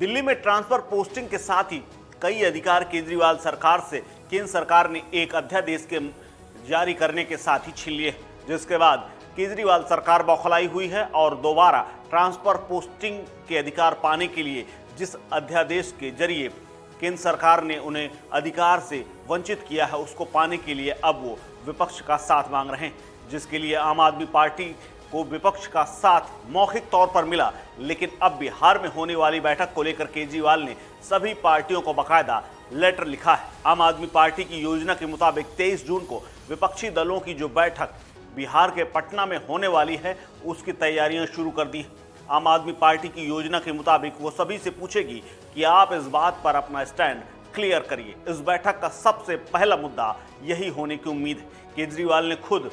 दिल्ली में transfer posting के साथ ही कई अधिकार केजरीवाल सरकार से केंद्र सरकार ने एक अध्यादेश के जारी करने के साथ ही छीन लिए, जिसके बाद केजरीवाल सरकार बौखलाई हुई है और दोबारा ट्रांसफर पोस्टिंग के अधिकार पाने के लिए जिस अध्यादेश के जरिए केंद्र सरकार ने उन्हें अधिकार से वंचित किया है, उसको पाने के लिए अब वो विपक्ष का साथ मांग रहे हैं, जिसके लिए आम आदमी पार्टी को विपक्ष का साथ मौखिक तौर पर मिला। लेकिन अब बिहार में होने वाली बैठक को लेकर केजरीवाल ने सभी पार्टियों को बाकायदा लेटर लिखा है। आम आदमी पार्टी की योजना के मुताबिक 23 जून को विपक्षी दलों की जो बैठक बिहार के पटना में होने वाली है, उसकी तैयारियां शुरू कर दी। आम आदमी पार्टी की योजना के मुताबिक वो सभी से पूछेगी कि आप इस बात पर अपना स्टैंड क्लियर करिए। इस बैठक का सबसे पहला मुद्दा यही होने की उम्मीद है। केजरीवाल ने खुद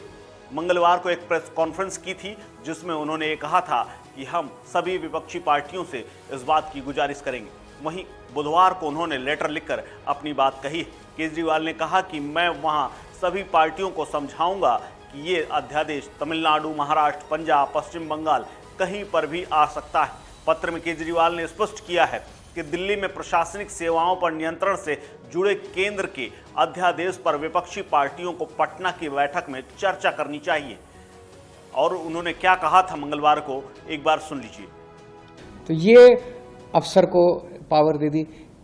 मंगलवार को एक प्रेस कॉन्फ्रेंस की थी, जिसमें उन्होंने ये कहा था कि हम सभी विपक्षी पार्टियों से इस बात की गुजारिश करेंगे। वहीं बुधवार को उन्होंने लेटर लिखकर अपनी बात कही। केजरीवाल ने कहा कि मैं वहां सभी पार्टियों को समझाऊंगा कि ये अध्यादेश तमिलनाडु, महाराष्ट्र, पंजाब, पश्चिम बंगाल कहीं पर भी आ सकता है। पत्र में केजरीवाल ने स्पष्ट किया है कि दिल्ली में प्रशासनिक सेवाओं पर नियंत्रण से जुड़े केंद्र के अध्यादेश पर विपक्षी पार्टियों को पटना की बैठक में चर्चा करनी चाहिए। और उन्होंने क्या कहा था मंगलवार को, एक बार सुन लीजिए। तो ये अफसर को पावर दे दी।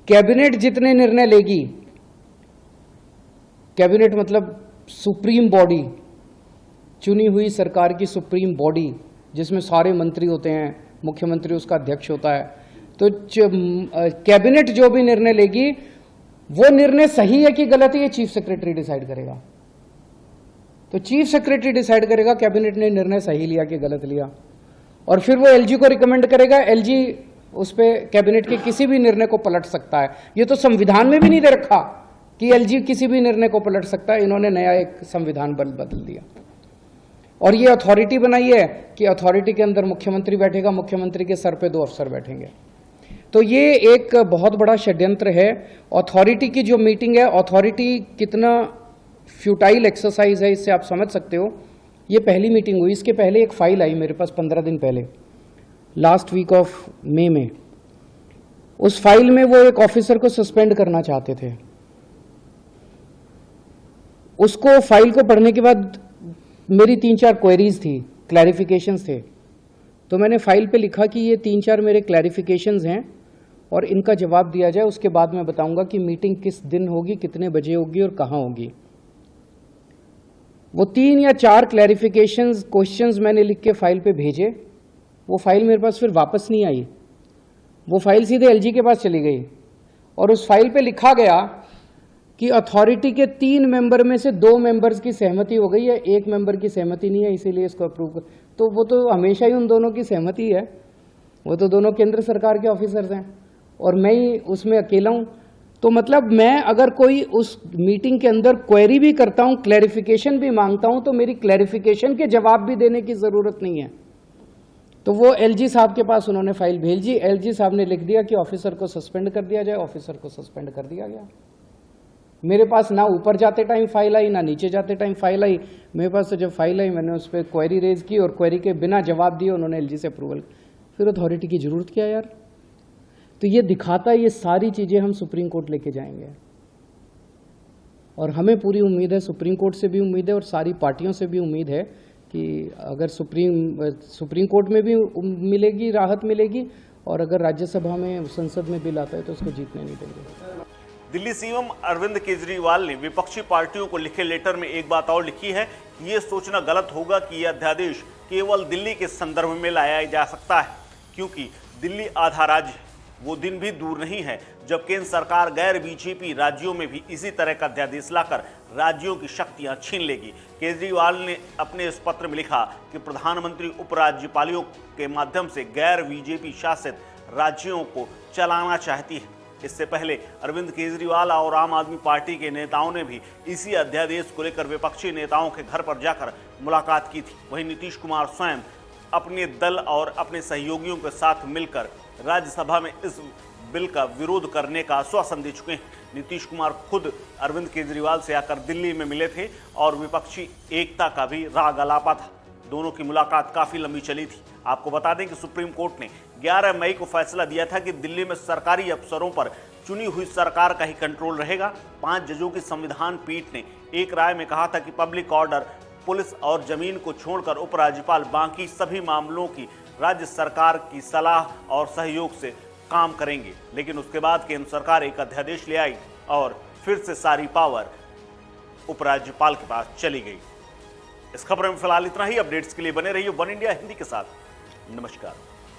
कैबिनेट जितने निर्णय लेगी, कैबिनेट मतलब सुप्रीम बॉडी, चुनी हुई सरकार की सुप्रीम बॉडी, जिसमें सारे मंत्री होते हैं, मुख्यमंत्री उसका अध्यक्ष होता है। तो कैबिनेट जो भी निर्णय लेगी, वो निर्णय सही है कि गलत है, ये चीफ सेक्रेटरी डिसाइड करेगा। तो चीफ सेक्रेटरी डिसाइड करेगा कैबिनेट ने निर्णय सही लिया कि गलत लिया, और फिर वो एलजी को रिकमेंड करेगा। एलजी उस पे कैबिनेट के किसी भी निर्णय को पलट सकता है। ये तो संविधान में भी नहीं दे रखा कि एलजी किसी भी निर्णय को पलट सकता है। इन्होंने नया एक संविधान बदल दिया और ये अथॉरिटी बनाई है कि अथॉरिटी के अंदर मुख्यमंत्री बैठेगा, मुख्यमंत्री के सर पे 2 अफसर बैठेंगे। तो ये एक बहुत बड़ा षड्यंत्र है। अथॉरिटी की जो मीटिंग है, अथॉरिटी कितना फ्यूटाइल एक्सरसाइज है, इससे आप समझ सकते हो। ये पहली मीटिंग हुई, इसके पहले एक फाइल आई मेरे पास 15 दिन पहले, लास्ट वीक ऑफ मई में। उस फाइल में वो एक ऑफिसर को सस्पेंड करना चाहते थे। उसको फाइल को पढ़ने के बाद मेरी 3-4 क्वेरीज थी, क्लैरिफिकेशंस थे। तो मैंने फाइल पे लिखा कि ये 3-4 मेरे क्लैरिफिकेशंस हैं और इनका जवाब दिया जाए। उसके बाद मैं बताऊंगा कि मीटिंग किस दिन होगी, कितने बजे होगी और कहाँ होगी। वो 3 या 4 क्लैरिफिकेशंस, क्वेश्चंस मैंने लिख के फाइल पे भेजे। वो फाइल मेरे पास फिर वापस नहीं आई। वो फाइल सीधे एलजी के पास चली गई और उस फाइल पे लिखा गया कि अथॉरिटी के 3 मेंबर में से 2 मेंबर्स की सहमति हो गई है, 1 मेंबर की सहमति नहीं है, इसीलिए इसको अप्रूव कर। तो वो तो हमेशा ही उन दोनों की सहमति है, वो तो दोनों केंद्र सरकार के ऑफिसर्स हैं और मैं ही उसमें अकेला हूं। तो मतलब मैं अगर कोई उस मीटिंग के अंदर क्वेरी भी करता हूं, क्लैरिफिकेशन भी मांगता हूं, तो मेरी क्लैरिफिकेशन के जवाब भी देने की जरूरत नहीं है। तो वो एलजी साहब के पास उन्होंने फाइल भेजी। एलजी साहब ने लिख दिया कि ऑफिसर को सस्पेंड कर दिया जाए। ऑफिसर को सस्पेंड कर दिया गया। मेरे पास ना ऊपर जाते टाइम फाइल आई, ना नीचे जाते टाइम फाइल आई। मेरे पास तो जब फाइल आई, मैंने उस पर क्वेरी रेज की और क्वेरी के बिना जवाब दिए उन्होंने एलजी से अप्रूवल। फिर अथॉरिटी की जरूरत क्या यार? तो ये दिखाता है, ये सारी चीजें हम सुप्रीम कोर्ट लेके जाएंगे और हमें पूरी उम्मीद है, सुप्रीम कोर्ट से भी उम्मीद है और सारी पार्टियों से भी उम्मीद है कि अगर सुप्रीम कोर्ट में भी मिलेगी, राहत मिलेगी, और अगर राज्यसभा में, संसद में बिल आता है तो उसको जीतने नहीं देंगे। दिल्ली सीएम अरविंद केजरीवाल ने विपक्षी पार्टियों को लिखे लेटर में एक बात और लिखी है कि ये सोचना गलत होगा कि यह अध्यादेश केवल दिल्ली के संदर्भ में लाया जा सकता है, क्योंकि दिल्ली आधा राज्य है। वो दिन भी दूर नहीं है जब केंद्र सरकार गैर बीजेपी राज्यों में भी इसी तरह का अध्यादेश लाकर राज्यों की शक्तियां छीन लेगी। केजरीवाल ने अपने इस पत्र में लिखा कि प्रधानमंत्री उपराज्यपालों के माध्यम से गैर बीजेपी शासित राज्यों को चलाना चाहती है। इससे पहले अरविंद केजरीवाल और आम आदमी पार्टी के नेताओं ने भी इसी अध्यादेश को लेकर विपक्षी नेताओं के घर पर जाकर मुलाकात की थी। वहीं नीतीश कुमार स्वयं अपने दल और अपने सहयोगियों के साथ मिलकर राज्यसभा में इस बिल का विरोध करने का आश्वासन दे चुके हैं। नीतीश कुमार खुद अरविंद केजरीवाल से आकर दिल्ली में मिले थे और विपक्षी एकता का भी राग अलापा था। दोनों की मुलाकात काफी लंबी चली थी। आपको बता दें कि सुप्रीम कोर्ट ने 11 मई को फैसला दिया था कि दिल्ली में सरकारी अफसरों पर चुनी हुई सरकार का ही कंट्रोल रहेगा। 5 जजों की संविधान पीठ ने एक राय में कहा था कि पब्लिक ऑर्डर, पुलिस और जमीन को छोड़कर उपराज्यपाल बाकी सभी मामलों की राज्य सरकार की सलाह और सहयोग से काम करेंगे। लेकिन उसके बाद केंद्र सरकार एक अध्यादेश ले आई और फिर से सारी पावर उपराज्यपाल के पास चली गई। इस खबर में फिलहाल इतना ही। अपडेट्स के लिए बने रहिए वन इंडिया हिंदी के साथ। नमस्कार।